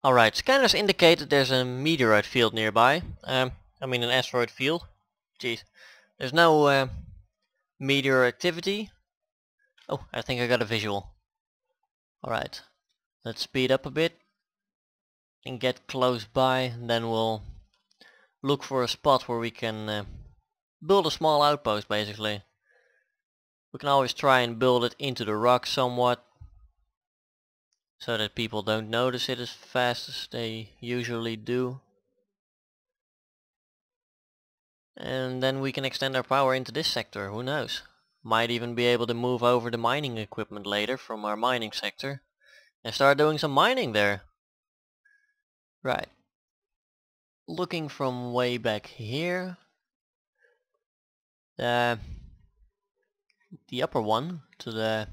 Alright, scanners indicate that there's a meteorite field nearby. I mean an asteroid field. Jeez. There's no meteor activity. Oh, I think I got a visual. Alright, let's speed up a bit and get close by, and then we'll look for a spot where we can build a small outpost basically. We can always try and build it into the rock somewhat, so that people don't notice it as fast as they usually do. And then we can extend our power into this sector, who knows. Might even be able to move over the mining equipment later from our mining sector and start doing some mining there. Right. Looking from way back here, the upper one to the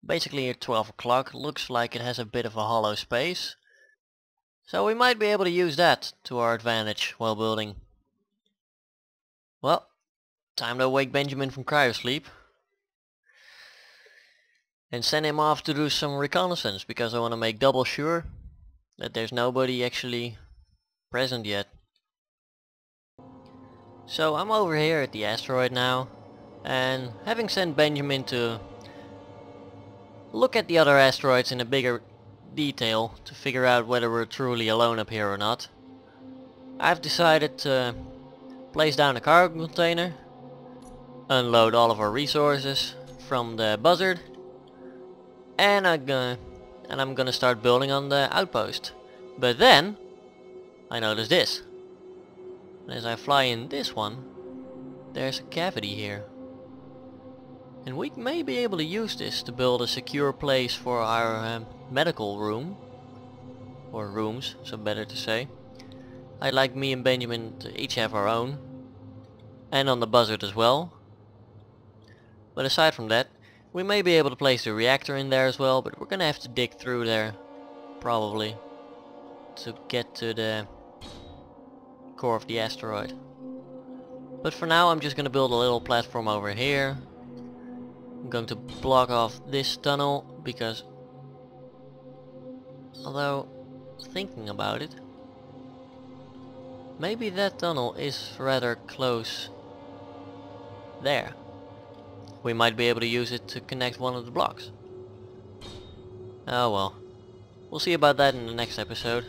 basically at 12 o'clock looks like it has a bit of a hollow space, so we might be able to use that to our advantage while building. Well, time to wake Benjamin from cryosleep and send him off to do some reconnaissance, because I want to make double sure that there's nobody actually present yet. So I'm over here at the asteroid now, and having sent Benjamin to look at the other asteroids in a bigger detail to figure out whether we're truly alone up here or not, I've decided to place down a cargo container, unload all of our resources from the Buzzard, and I'm gonna start building on the outpost. But then I noticed this. As I fly in this one, there's a cavity here. And we may be able to use this to build a secure place for our medical room. Or rooms, so better to say. I'd like me and Benjamin to each have our own. And on the Buzzard as well. But aside from that, we may be able to place the reactor in there as well, but we're gonna have to dig through there, probably, to get to the core of the asteroid. But for now I'm just gonna build a little platform over here. I'm going to block off this tunnel because, although thinking about it, maybe that tunnel is rather close there. We might be able to use it to connect one of the blocks. Oh well, we'll see about that in the next episode.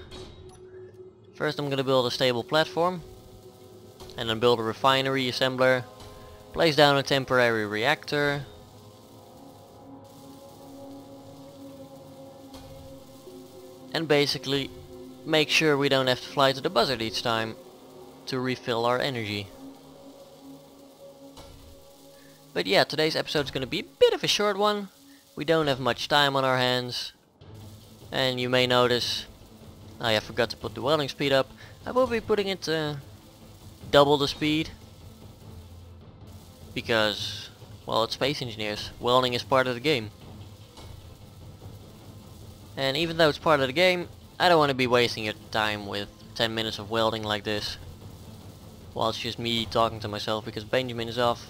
First I'm gonna build a stable platform, and then build a refinery assembler, place down a temporary reactor, and basically make sure we don't have to fly to the Buzzard each time to refill our energy. But yeah, today's episode is going to be a bit of a short one. We don't have much time on our hands, and you may notice I forgot to put the welding speed up. I will be putting it to double the speed, because, well, it's Space Engineers. Welding is part of the game. And even though it's part of the game, I don't want to be wasting your time with 10 minutes of welding like this, while it's just me talking to myself, because Benjamin is off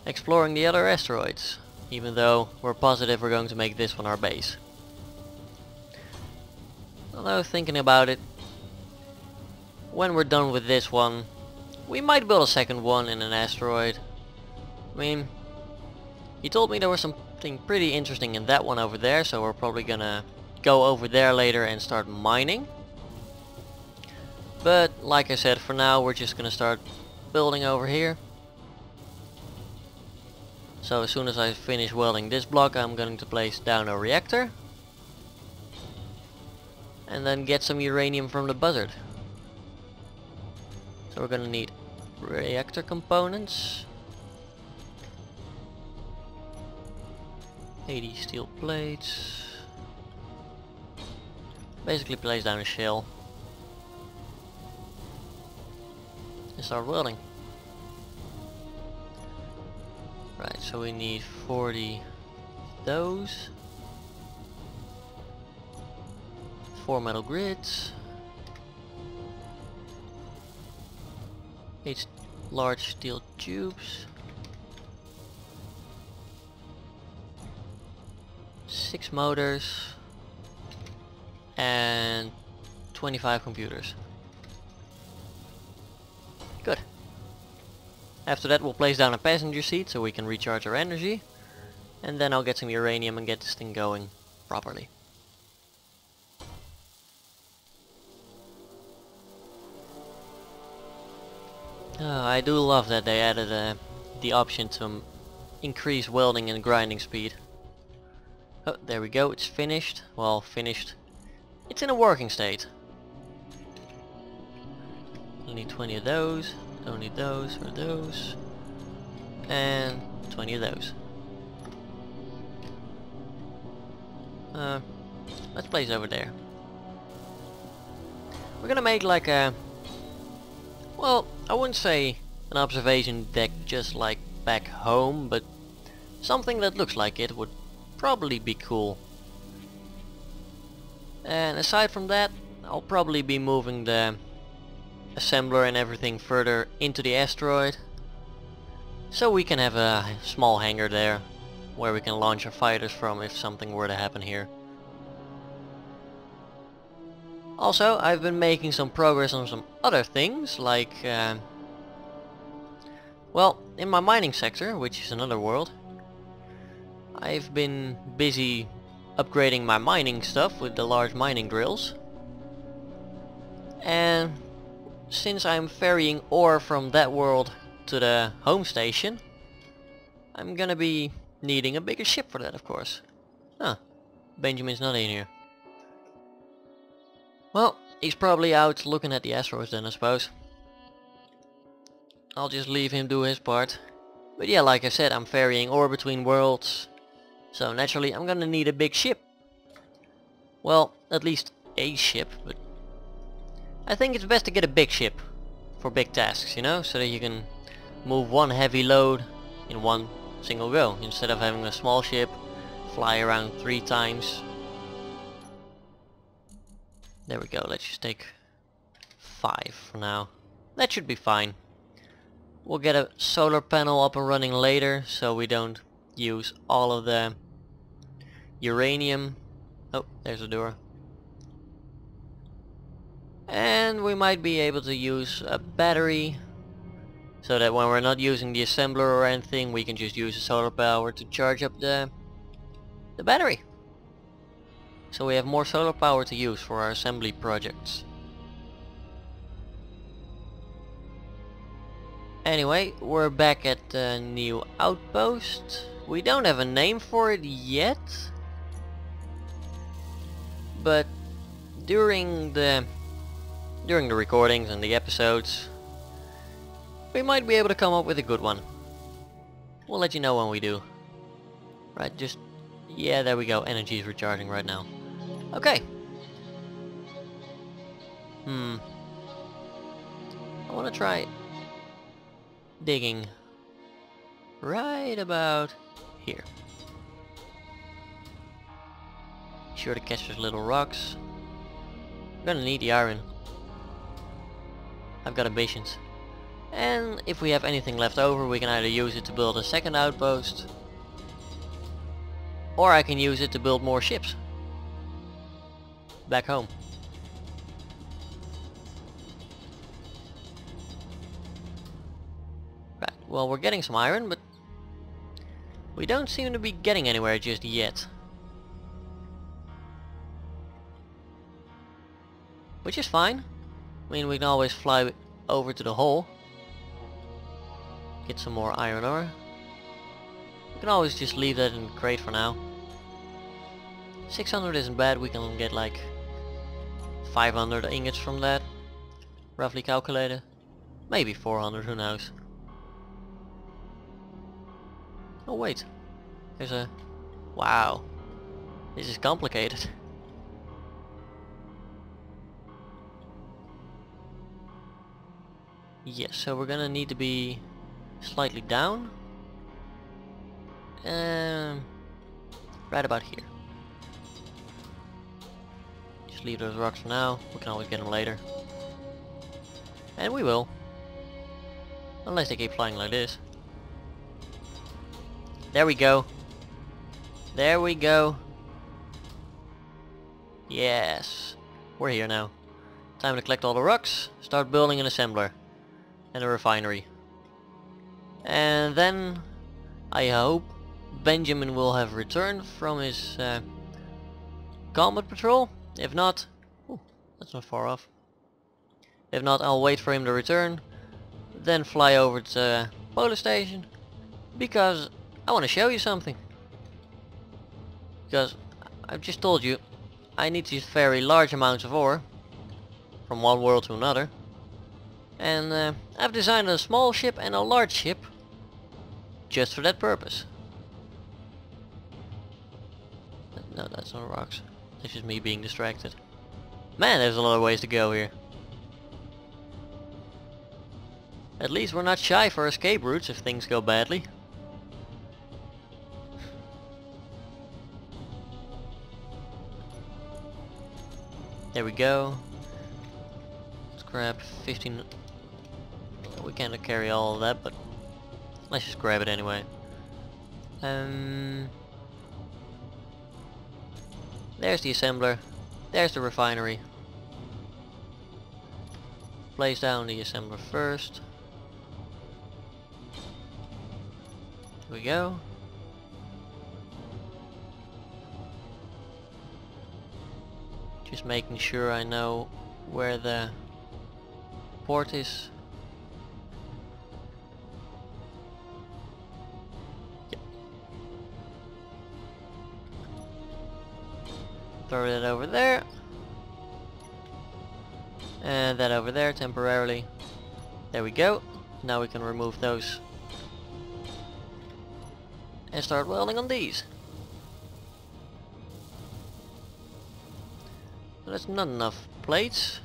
exploring the other asteroids, even though we're positive we're going to make this one our base. Although thinking about it, when we're done with this one, we might build a second one in an asteroid. I mean, he told me there was something pretty interesting in that one over there, so we're probably gonna go over there later and start mining. But like I said, for now we're just gonna start building over here. So as soon as I finish welding this block, I'm going to place down a reactor. And then get some uranium from the Buzzard. So we're gonna need reactor components. 80 steel plates. Basically place down a shell. And start welding. Right, so we need 40 of those. 4 metal grids. 8 large steel tubes. 6 motors. and 25 computers. Good. After that we'll place down a passenger seat so we can recharge our energy. And then I'll get some uranium and get this thing going properly. I do love that they added the option to increase welding and grinding speed. Oh, there we go, it's finished. Well, finished. It's in a working state. I need 20 of those. Don't need those or those. And 20 of those. Let's place over there. We're gonna make like a... Well, I wouldn't say an observation deck just like back home, but something that looks like it would probably be cool. And aside from that, I'll probably be moving the assembler and everything further into the asteroid, so we can have a small hangar there where we can launch our fighters from if something were to happen here. Also, I've been making some progress on some other things, like well, in my mining sector, which is another world, I've been busy upgrading my mining stuff with the large mining drills. And since I'm ferrying ore from that world to the home station, I'm gonna be needing a bigger ship for that, of course. Huh, Benjamin's not in here. Well, he's probably out looking at the asteroids then, I suppose. I'll just leave him do his part. But yeah, like I said, I'm ferrying ore between worlds, so naturally I'm gonna need a big ship. Well, at least a ship, but I think it's best to get a big ship for big tasks, you know, so that you can move one heavy load in one single go, instead of having a small ship fly around 3 times. There we go, let's just take 5 for now. That should be fine. We'll get a solar panel up and running later, so we don't use all of the uranium. Oh, there's a door. And we might be able to use a battery, so that when we're not using the assembler or anything, we can just use the solar power to charge up the battery. So we have more solar power to use for our assembly projects. Anyway, we're back at the new outpost. We don't have a name for it yet, but during the recordings and the episodes, we might be able to come up with a good one. We'll let you know when we do. Right, just... yeah, there we go. Energy is recharging right now. Okay. I want to try digging right about here. Be sure to catch those little rocks. I'm gonna need the iron. I've got ambitions. And if we have anything left over, we can either use it to build a second outpost, or I can use it to build more ships back home. Right, well, we're getting some iron, but we don't seem to be getting anywhere just yet. Which is fine. I mean, we can always fly over to the hole, get some more iron ore. We can always just leave that in the crate for now. 600 isn't bad, we can get like 500 ingots from that, roughly calculated. Maybe 400, who knows. Oh wait, there's a... wow, this is complicated. Yes, so we're gonna need to be slightly down. Right about here. Just leave those rocks for now. We can always get them later. And we will. Unless they keep flying like this. There we go. There we go. Yes, we're here now. Time to collect all the rocks, start building an assembler and a refinery. And then I hope Benjamin will have returned from his combat patrol. If not, ooh, that's not far off. If not, I'll wait for him to return, then fly over to Polar Station, because I want to show you something. Because I've just told you I need to ferry large amounts of ore from one world to another, and I've designed a small ship and a large ship just for that purpose. No, that's not rocks. That's just me being distracted. Man, there's a lot of ways to go here. At least we're not shy for escape routes if things go badly. There we go. Let's grab 15. We can't carry all of that, but let's just grab it anyway. There's the assembler. There's the refinery. Place down the assembler first. Here we go. Just making sure I know where the port is. Yep. Throw that over there. And that over there temporarily. There we go. Now we can remove those and start welding on these. That's not enough plates.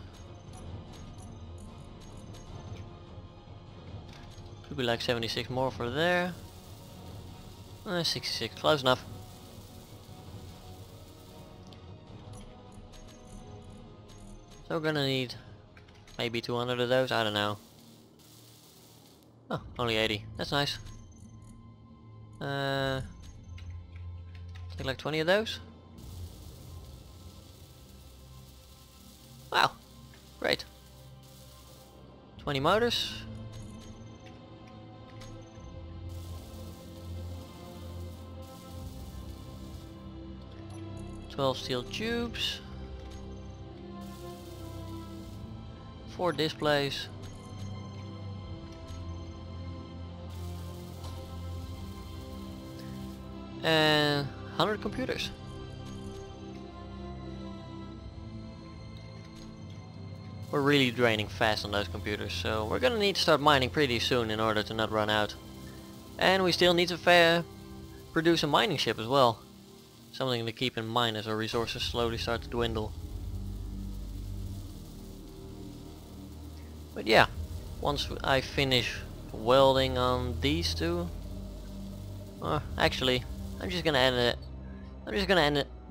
Could be like 76 more for there. 66, close enough. So we're gonna need maybe 200 of those, I don't know. Oh, only 80, that's nice. Take like 20 of those. Wow, great. 20 motors. $12 steel tubes. 4 displays. And 100 computers. We're really draining fast on those computers, so we're gonna need to start mining pretty soon in order to not run out. And we still need to produce a mining ship as well. Something to keep in mind as our resources slowly start to dwindle. But yeah, once I finish welding on these two, actually, I'm just gonna end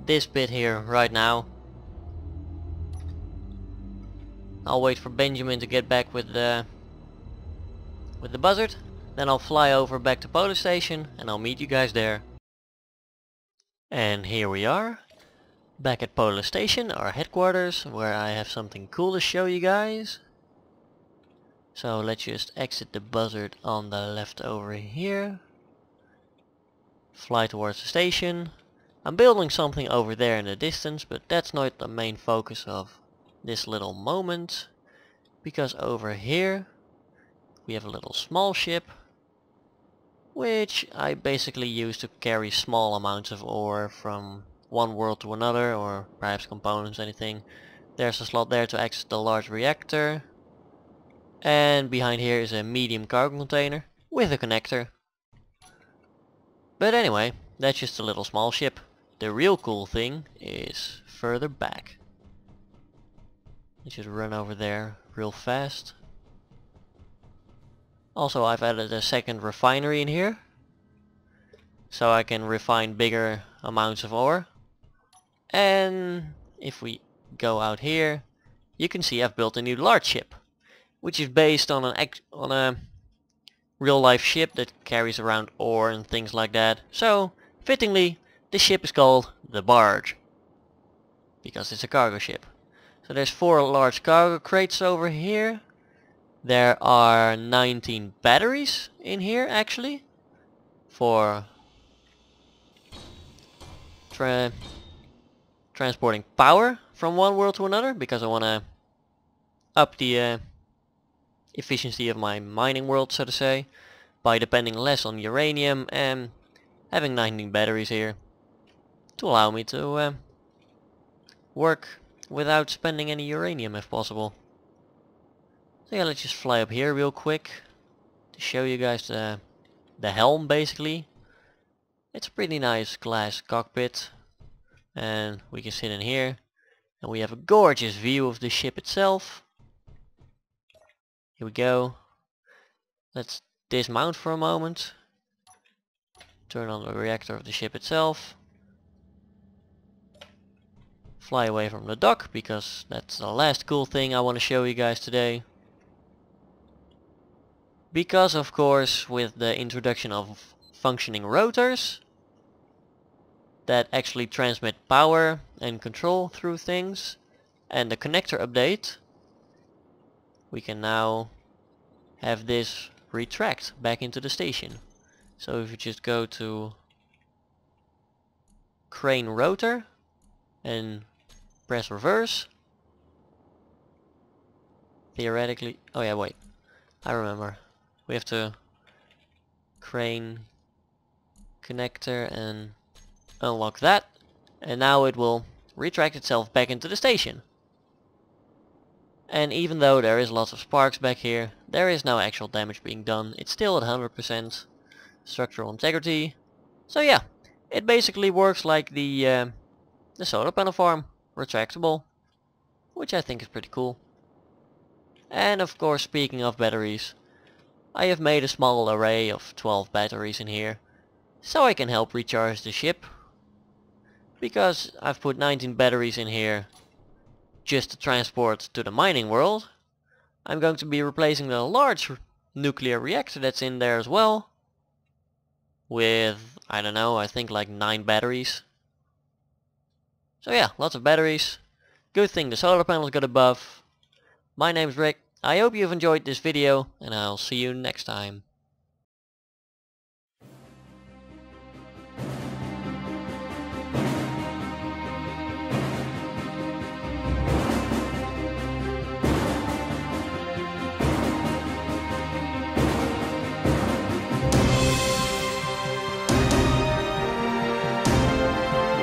this bit here right now. I'll wait for Benjamin to get back with the Buzzard, then I'll fly over back to Polar Station and I'll meet you guys there. And here we are, back at Polar Station, our headquarters, where I have something cool to show you guys. So let's just exit the Buzzard on the left over here. Fly towards the station. I'm building something over there in the distance, but that's not the main focus of this little moment, because over here we have a little small ship which I basically use to carry small amounts of ore from one world to another, or perhaps components, anything. There's a slot there to access the large reactor, and behind here is a medium cargo container with a connector. But anyway, that's just a little small ship. The real cool thing is further back. Let's just run over there real fast. Also, I've added a second refinery in here, so I can refine bigger amounts of ore. And if we go out here, you can see I've built a new large ship, which is based on a real life ship that carries around ore and things like that. So, fittingly, this ship is called the Barge. because it's a cargo ship. So there's 4 large cargo crates over here. There are 19 batteries in here actually for transporting power from one world to another, because I want to up the efficiency of my mining world, so to say, by depending less on uranium and having 19 batteries here to allow me to work without spending any uranium if possible. So yeah, let's just fly up here real quick to show you guys the helm basically. It's a pretty nice glass cockpit, and we can sit in here and we have a gorgeous view of the ship itself. Here we go. Let's dismount for a moment. Turn on the reactor of the ship itself. Fly away from the dock, because that's the last cool thing I want to show you guys today. Because of course, with the introduction of functioning rotors that actually transmit power and control through things, and the connector update, we can now have this retract back into the station. So if you just go to crane rotor and press reverse, theoretically, oh yeah, wait, I remember, we have to crane connector and unlock that, and now it will retract itself back into the station. And even though there is lots of sparks back here, there is no actual damage being done. It's still at 100% structural integrity. So yeah, it basically works like the solar panel farm, retractable, which I think is pretty cool. And of course, speaking of batteries, I have made a small array of 12 batteries in here, so I can help recharge the ship. Because I've put 19 batteries in here just to transport to the mining world, I'm going to be replacing the large nuclear reactor that's in there as well with, I don't know, I think like 9 batteries. So yeah, lots of batteries. Good thing the solar panels got a buff. My name's Rick. I hope you've enjoyed this video, and I'll see you next time.